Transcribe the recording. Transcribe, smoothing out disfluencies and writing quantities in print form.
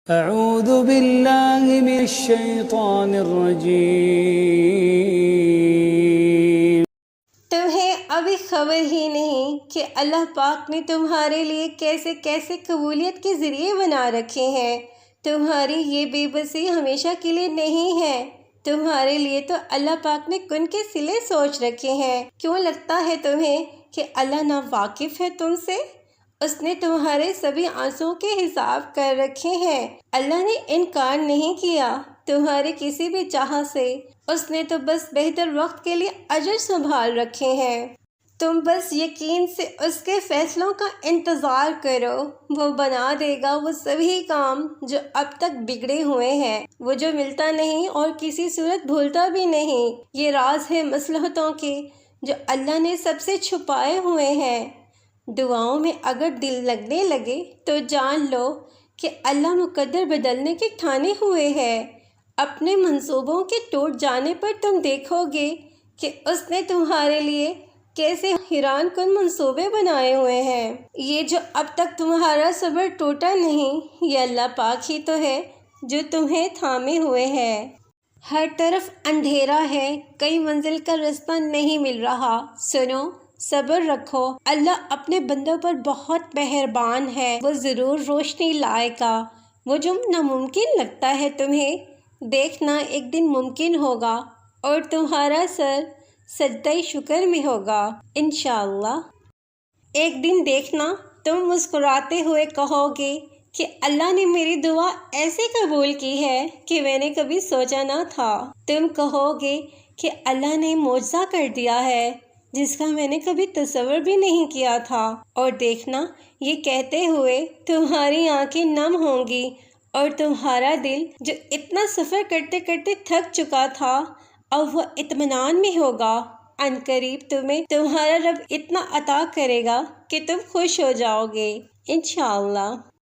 اعوذ باللہ من الشیطان الرجیم۔ تمہیں ابھی خبر ہی نہیں کہ اللہ پاک نے تمہارے لیے کیسے کیسے قبولیت کے ذریعے بنا رکھے ہیں۔ تمہاری یہ بے بسی ہمیشہ کے لیے نہیں ہے۔ تمہارے لیے تو اللہ پاک نے کن کے صلے سوچ رکھے ہیں۔ کیوں لگتا ہے تمہیں کہ اللہ نا واقف ہے تم سے؟ اس نے تمہارے سبھی آنسوں کے حساب کر رکھے ہیں۔ اللہ نے انکار نہیں کیا تمہارے کسی بھی چاہت سے۔ اس نے تو بس بہتر وقت کے لیے اجر سنبھال رکھے ہیں۔ تم بس یقین سے اس کے فیصلوں کا انتظار کرو۔ وہ بنا دے گا وہ سبھی کام جو اب تک بگڑے ہوئے ہیں۔ وہ جو ملتا نہیں اور کسی صورت بھولتا بھی نہیں۔ یہ راز ہے مصلحتوں کے جو اللہ نے سب سے چھپائے ہوئے ہیں۔ دعاؤں میں اگر دل لگنے لگے تو جان لو کہ اللہ مقدر بدلنے کے ٹھانے ہوئے ہے۔ اپنے منصوبوں کے ٹوٹ جانے پر تم دیکھو گے کہ اس نے تمہارے لیے کیسے حیران کن منصوبے بنائے ہوئے ہیں۔ یہ جو اب تک تمہارا صبر ٹوٹا نہیں، یہ اللہ پاک ہی تو ہے جو تمہیں تھامے ہوئے ہے۔ ہر طرف اندھیرا ہے، کئی منزل کا راستہ نہیں مل رہا۔ سنو، صبر رکھو، اللہ اپنے بندوں پر بہت مہربان ہے۔ وہ ضرور روشنی لائے گا۔ وہ جو ناممکن لگتا ہے تمہیں، دیکھنا ایک دن ممکن ہوگا اور تمہارا سر سجدہ شکر میں ہوگا انشاءاللہ۔ ایک دن دیکھنا تم مسکراتے ہوئے کہو گے کہ اللہ نے میری دعا ایسے قبول کی ہے کہ میں نے کبھی سوچا نہ تھا۔ تم کہو گے کہ اللہ نے معجزہ کر دیا ہے جس کا میں نے کبھی تصور بھی نہیں کیا تھا۔ اور دیکھنا یہ کہتے ہوئے تمہاری آنکھیں نم ہوں گی اور تمہارا دل جو اتنا سفر کرتے کرتے تھک چکا تھا اب وہ اطمینان میں ہوگا۔ عنقریب تمہیں تمہارا رب اتنا عطا کرے گا کہ تم خوش ہو جاؤ گے انشاءاللہ۔